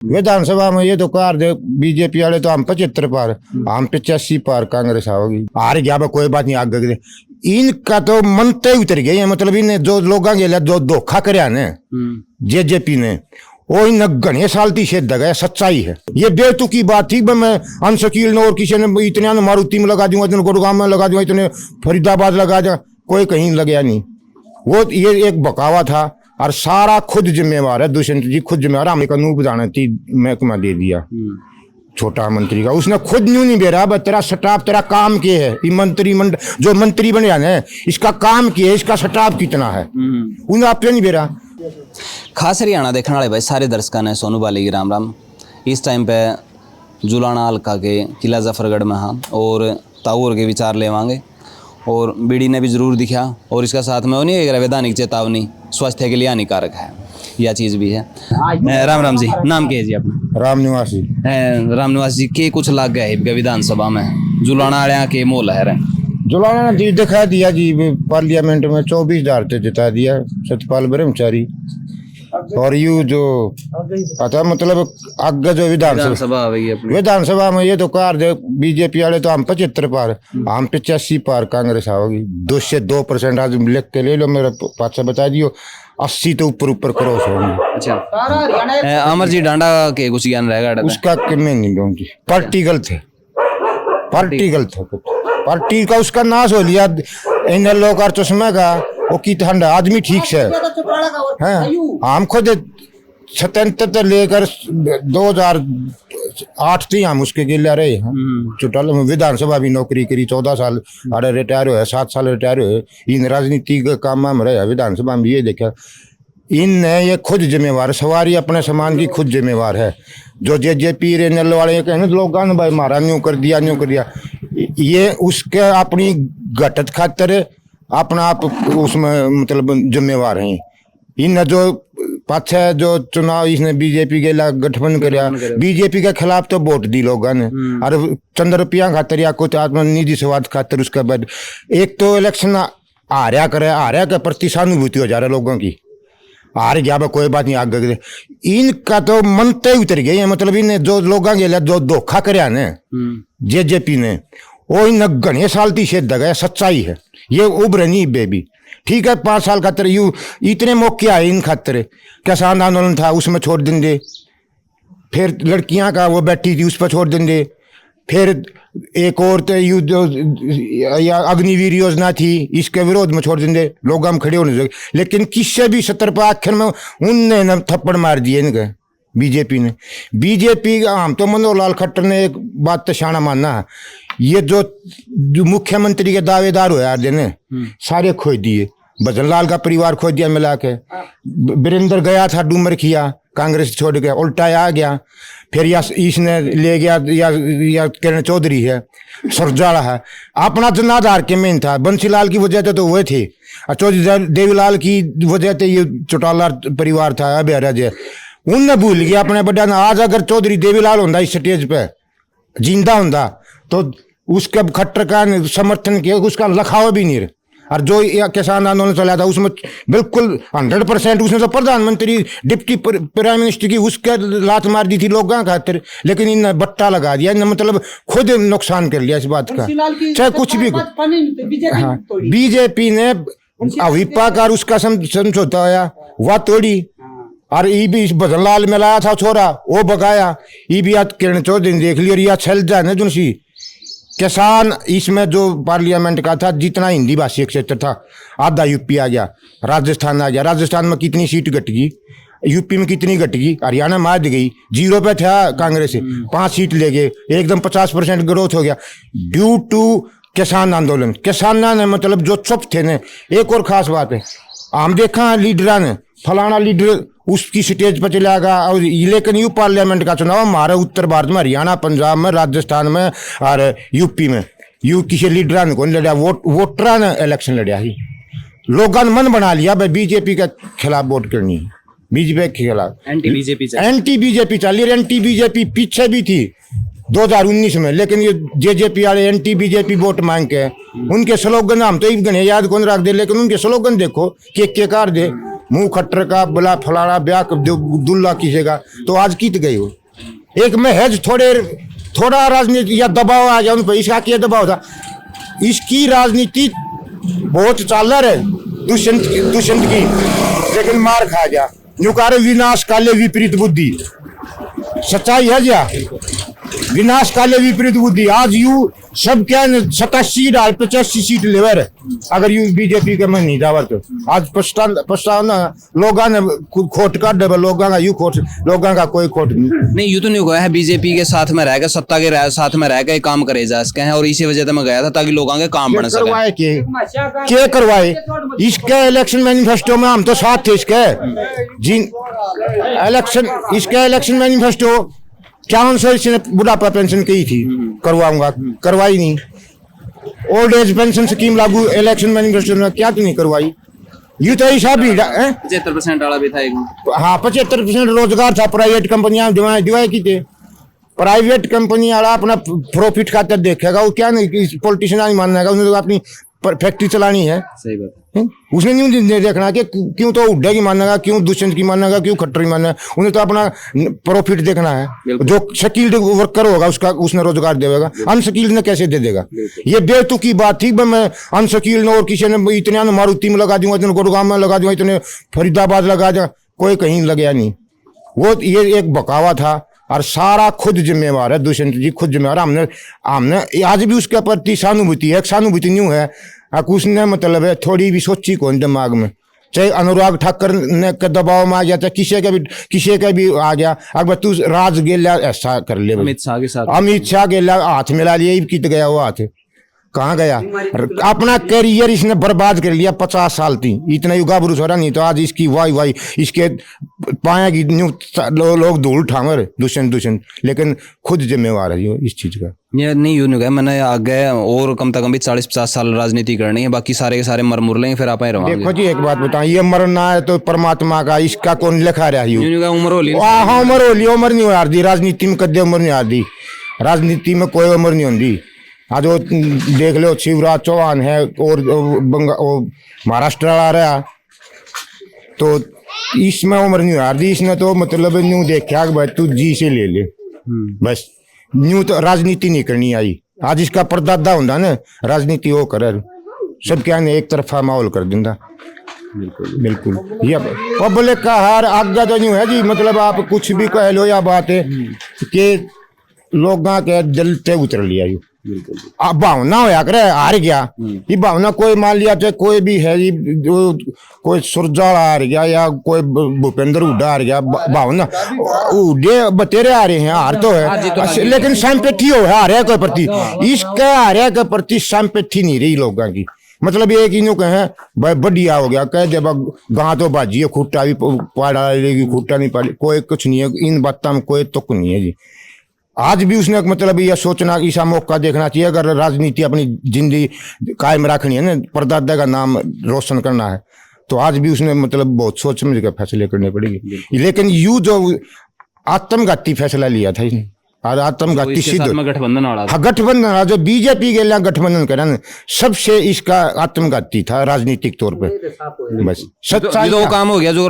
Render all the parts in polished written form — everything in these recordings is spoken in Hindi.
विधानसभा में ये तो कार दे बीजेपी वाले तो हम 75 पार, हम 85 पार कांग्रेस आओगी। हार गया कोई बात नहीं, आगे इनका तो मन तय उतर गया। मतलब इन्हें जो लोगों के लिए जो धोखा करया ने जेजेपी ने, वो इन घने साल थी शेद गया। सच्चाई है ये, बेतुकी बात थी। मैं अनशकील ने और किसी ने इतने मारुति में लगा दूंगा, इतने गुड़गांव में लगा दूंगा, इतने फरीदाबाद लगा दूंगा, कोई कहीं लगया नहीं। वो ये एक बकावा था और सारा खुद जिम्मेवार है। दुष्यंत जी खुद जिम्मेवार। हमें कानून जाना थी महकमा दे दिया छोटा मंत्री का, उसने खुद न्यू नहीं दे रहा। तेरा स्टाफ, तेरा काम क्या है? ये मंत्रिमंडल जो मंत्री बने हैं इसका काम क्या है, इसका स्टाफ कितना है, उन्हें आप नहीं दे रहा। खास हरियाणा देखने वाले भाई सारे दर्शकों ने सोनू बाली की राम राम। इस टाइम पे जुलाना हल्का के किला जफरगढ़ में हाँ और ताऊर के विचार लेवांगे और बीड़ी ने भी जरूर दिखा। और इसका साथ में वो नहीं एक वैधानिक चेतावनी स्वास्थ्य के लिए हानिकारक है, यह चीज़ भी है। राम राम जी, नाम क्या है जी अपना? राम निवासी। राम निवास जी के कुछ लाग गया है विधानसभा में जुलाना आया के मोल है? जुलाना ने दिखा दिया जी, पार्लियामेंट में 24,000 से जिता दिया सतपाल ब्रह्मचारी। और यू जो आता मतलब आगे जो विधानसभा में ये तो कार दे बीजेपी वाले तो हम 75 पार, हम 85 पार कांग्रेस आओगी। 2% आज लिख के ले लो, मेरे पास से बता दियो। 80 तो ऊपर क्रॉस होंगे। अच्छा, अमर जी डांडा के कुछ ज्ञान रहेगा? उसका मैं नहीं दूंगी। पार्टी गलत है, पार्टी का उसका नाश हो लिया। इन लोग और चश्मे का वो की ठंड आदमी ठीक से है। हम खुद स्वतंत्रता लेकर 2008 थी हम उसके गिले रहे हैं। चुटाल में विधानसभा भी नौकरी करी 14 साल, अरे रिटायर हुए 7 साल रिटायर हुए। इन राजनीति के काम में रहे, विधानसभा में ये देखा इन ये खुद जिम्मेवार, सवारी अपने सामान की खुद जिम्मेवार है। जो जेजेपी रेनल वाले कहने लोग भाई मारा न्यू कर दिया, ये उसके अपनी घटत खातर अपना आप उसमें मतलब जिम्मेवार हैं। इन जो पाछे जो चुनाव इसने बीजेपी के गठबंधन कराया, बीजेपी के खिलाफ तो वोट दी लोगों ने और चंद रुपया खातर या कुछ आत्मनिजी स्वाद खातर। उसके बाद एक तो इलेक्शन हारा के प्रति सहानुभूति हो जा रहा है लोगों की। हार गया कोई बात नहीं, आगे इनका तो मन तय उतर गया। मतलब इन्हें जो लोगों के लिए जो धोखा करया ने जेजेपी ने, वो इन घने साल थी शेद गया। सच्चाई है ये, उभर नहीं बेबी। ठीक है 5 साल खातर यू इतने मौके आए इन खातर। किसान आंदोलन था उसमें छोड़ देंगे, फिर लड़कियां का वो बैठी थी उस पर छोड़ देंगे, फिर एक और तो यू जो अग्निवीर योजना थी इसके विरोध में छोड़ देंगे, लोग हम खड़े होने लगे। लेकिन किससे भी 70 पर आखिर में उनने न थप्पड़ मार दिए इनके बीजेपी ने। बीजेपी हम तो मनोहर लाल खट्टर ने एक बात तो शाना मानना है, ये जो मुख्यमंत्री के दावेदार हुए यार ने सारे खो दिए। भजन लाल का परिवार खो दिया मिला के। वीरेंद्र गया था डूमर किया, कांग्रेस छोड़ के उल्टा आ गया। फिर या इसने ले गया या किरण चौधरी है, सुरजाला है। अपना जनाधार के मेन था, बंसीलाल की वजह से तो हुए थे, चौधरी देवीलाल की वजह से ये चौटाला परिवार था अभ्यारज। उनने भूल गया अपने बड़ा ना। आज अगर चौधरी देवीलाल होता इस स्टेज पे जिंदा होता तो उसके खट्टर का समर्थन किया, उसका लखावा भी नहीं। और जो किसान आंदोलन चला था उसमें बिल्कुल 100% उसने तो प्रधानमंत्री डिप्टी प्राइम मिनिस्टर की उसके लात मार दी थी लोगों खातिर। लेकिन इन बट्टा लगा दिया, इन मतलब खुद नुकसान कर लिया इस बात का। चाहे कुछ भी बीजेपी ने अविपाकार उसका समझौता होया वह तोड़ी। और ये भी भजन लाल में लाया था छोरा, वो बगाया। ये भी किरण चौधरी देख ली। और यह छल जाए जुनसी किसान इसमें जो पार्लियामेंट का था, जितना हिंदी भाषी क्षेत्र था आधा यूपी आ गया, राजस्थान आ गया। राजस्थान में कितनी सीट घट गई, यूपी में कितनी घट गई, हरियाणा में आज गई। 0 पे था कांग्रेस, 5 सीट ले गए, एकदम 50% ग्रोथ हो गया ड्यू टू किसान आंदोलन। किसाना ने मतलब जो चुप थे ने। एक और खास बात है, हम देखा लीडरा ने फलाना लीडर उसकी स्टेज पर चला गया। और लेकिन यू पार्लियामेंट का चुनाव हमारे उत्तर भारत में, हरियाणा, पंजाब में, राजस्थान में और यूपी में यू किसी लीडर ने कौन लड़ा, वोटरा ने इलेक्शन लड़ा ही। लोगों ने मन बना लिया भाई बीजेपी के खिलाफ वोट करनी है, बीजेपी के खिलाफ। एंटी बीजेपी चली। एंटी बीजेपी पीछे भी थी 2019 में, लेकिन ये जेजेपी वाले एंटी बीजेपी वोट मांग के उनके स्लोगन हम तो गणे याद कौन रख दे, लेकिन उनके स्लोगन देखो के कार दे मुंह खट्टर का बोला फलाना ब्याह दुल्ला कीजिएगा, तो आज कित गई हो। एक महज थोड़ा राजनीति या दबाव आ गया उन पर, इसका क्या दबाव था। इसकी राजनीति बहुत चालर है दुष्यंत की, लेकिन मार खा गया। नुकारे विनाश काले विपरीत बुद्धि, सच्चाई है क्या, विनाश काले विपरीत बुद्धि। आज यू सब क्या 87 सीट लेवर है, अगर यू बीजेपी के मन नहीं जावर तो आज पछताना लोगों ने खोट का डबल लोगों का यू खोट, लोगों का कोई खोट नहीं। यू तो नहीं हुआ है बीजेपी के साथ में रहकर, सत्ता के साथ में रहकर काम करे जा सके हैं, और इसी वजह से मैं गया था ताकि लोगों के काम बन सके। करवाए क्या करवाए, इसके इलेक्शन मैनिफेस्टो में हम तो साथ थे इसके जिन इलेक्शन, इसके इलेक्शन मैनिफेस्टो 400 इसने बुढ़ापा पेंशन की थी करवाऊंगा, करवाई नहीं। ओल्ड एज पेंशन स्कीम लागू इलेक्शन मैनिफेस्टो में क्या नहीं करवाई। यू तो ऐसा भी 75% वाला भी था एक। हाँ 75% रोजगार था, प्राइवेट कंपनियां दिवाए की थे। प्राइवेट कंपनी वाला अपना प्रॉफिट खातर देखेगा, वो क्या नहीं पॉलिटिशियन नहीं मानना है, उसने तो अपनी फैक्ट्री चलानी है। सही बात है? उसने नहीं देखना कि क्यों तो हुड्डा की मानेगा, क्यों दुष्यंत की मानेगा, क्यों खट्टर की मानेगा, उन्हें तो अपना प्रॉफिट देखना है। जो स्किल्ड वर्कर होगा उसका उसने रोजगार देगा, अनस्किल्ड ने कैसे दे देगा। ये बेतुकी की बात थी। मैं अनस्किल्ड और किसी ने इतने मारुति में लगा दूंगा, इतने गुड़गांव में लगा दूंगा, इतने फरीदाबाद लगा दूंगा, कोई कहीं लगया नहीं। वो ये एक बकावा था और सारा खुद जिम्मेवार है, दुष्यंत जी खुद जिम्मेवार। हमने आज भी उसके प्रति सहानुभूति है, सहानुभूति न्यू है। उसने मतलब है थोड़ी भी सोची कौन दिमाग में, चाहे अनुराग ठाकुर ने के दबाव में आ गया, चाहे किसी का भी आ गया। अगर तू राज गेला ऐसा कर ले, अमित शाह गेला हाथ मिला लिया, कित गया वो हाथ, कहाँ गया। अपना करियर इसने बर्बाद कर लिया 50 साल थी, इतना युगा बुरुष हो रहा नहीं तो आज इसकी वाई इसके पाएगी लोग धूल ठांगर दुष्यंत, लेकिन खुद जिम्मेवार है इस चीज का। ये नहीं यूं नहीं गया, मैंने आगे और कम से कम भी 40-50 साल राजनीति करनी है, बाकी सारे के सारे मर लेंगे, फिर आप रहोगे। देखो जी एक बात बताऊं, ये मरना है तो परमात्मा का, इसका कौन लिखा रहा है। उम्र होली, हाँ उम्र होली, उम्र नहीं हार दी राजनीति में, कदे उम्र नहीं हार दी राजनीति में, कोई उम्र नहीं होती। आज वो देख लो शिवराज चौहान है और महाराष्ट्र आ रहा, तो इसमें उम्र नहीं हार दी। इसने तो मतलब न्यू देखा कि भाई तू जी से ले ले, बस न्यू तो राजनीति नहीं करनी आई। आज इसका परदादा होता ना राजनीति वो कर, सब क्या ने एक तरफा माहौल कर देता। बिल्कुल ये पब्लिक का हार आगे तो न्यू है जी, मतलब आप कुछ भी कह लो, या बात है कि लोगों के दिल से उतर लिया यू भावना होया करे हार गया। ये भावना कोई मान लिया चाहे कोई भी है, कोई सुरजाल हार गया या कोई भूपेंद्र हुड्डा हार गया, भावना हुड्डे बतेरे आ रहे हैं, हार तो है लेकिन संपत्ति हो हारे के प्रति, इसके हारे के प्रति संपत्ति नहीं रही लोगों की। मतलब ये कि कहें भाई बढ़िया हो गया, कह जब गाँ तो बाजी है, खुट्टा भी पाड़ा लेगी, खुट्टा नहीं पाड़ी, कोई कुछ नहीं है। इन बातों में कोई तुक नहीं है जी। आज भी उसने मतलब यह सोचना ऐसा मौका देखना चाहिए, अगर राजनीति अपनी जिंदगी कायम रखनी है ना, परदादा का नाम रोशन करना है, तो आज भी उसने मतलब बहुत सोच समझ कर फैसले करने पड़ेगी। लेकिन यू जो आत्मघाती फैसला लिया था इसने, और आत्मघाती सिद्ध गठबंधन गठबंधन जो बीजेपी के लिए गठबंधन करा ना, सबसे इसका आत्मघाती था राजनीतिक तौर पे। बस सच्चाई तो काम हो गया, जो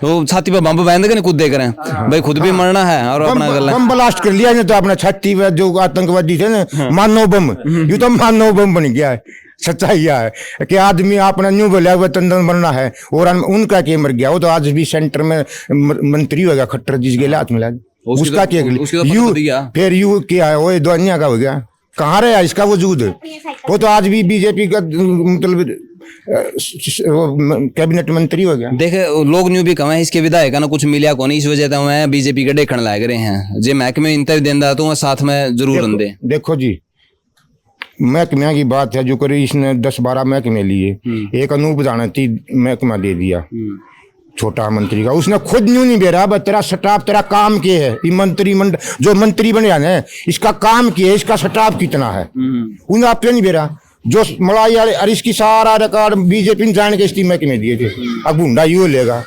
वो छाती पे बम बांध के कूद देख रहे हैं भाई, खुद भी मरना है और अपना बम ब्लास्ट कर लिया ना, तो अपना छाती पे जो आतंकवादी थे ना मानव बम, ये तो मानव बम बन गया है। सच्चाई यह है कि आदमी अपना न्यू बोला हुआ तंदन मरना है, और उनका क्या मर गया। वो तो आज भी सेंटर में मंत्री हो गया, खट्टर जिस गया हाथ मिला, उसका क्या यू फिर यू क्या है, वो दुनिया का हो गया, कहाँ रहा इसका वजूद। वो तो आज भी बीजेपी का मतलब कैबिनेट मंत्री हो गया। देखे लोग न्यू भी कमाए, इसके विधायक ना कुछ मिलिया को नहीं, इस वजह से मैं बीजेपी के देखने लाग रहे हैं जे महकमे इंतर देंदा तो साथ में जरूर दे। देखो जी महकमे की बात है, जो करे इसने 10-12 महकमे लिए, एक अनूप जानती महकमा दे दिया छोटा मंत्री का, उसने खुद न्यू नहीं बेरा, बस तेरा स्टाफ तेरा काम के है, ये मंत्रिमंडल जो मंत्री बने जाने इसका काम किया है, इसका स्टाफ कितना है उन्हें आप नहीं बेरा। जो मलाई वाले और इसकी सारा रिकॉर्ड बीजेपी ने जान के इसी महकमे दिए थे, अब गुंडा यू लेगा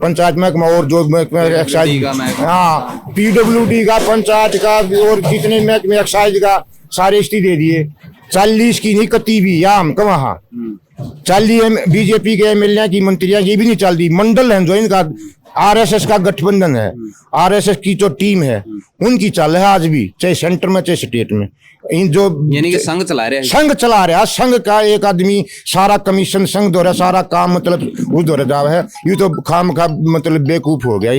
पंचायत महकमा और जो एक्साइज, हाँ PWD का, पंचायत का और जितने महकमे एक्साइज का सारे इस्ती दे दिए। 40 की नहीं कती भी या हम वहाँ चल रही है बीजेपी के एमएलए की मंत्रियां, ये भी नहीं चल रही। मंडल है जो इनका आरएसएस का गठबंधन है, आरएसएस की जो टीम है उनकी चल है आज भी, चाहे सेंटर में चाहे स्टेट में। इन जो यानी कि संघ चला रहे हैं। संघ चला रहा, संघ का एक आदमी सारा कमीशन संघ दो रहा, सारा काम मतलब उस दो रहा है। ये तो खाम का मतलब बेवकूफ हो गया।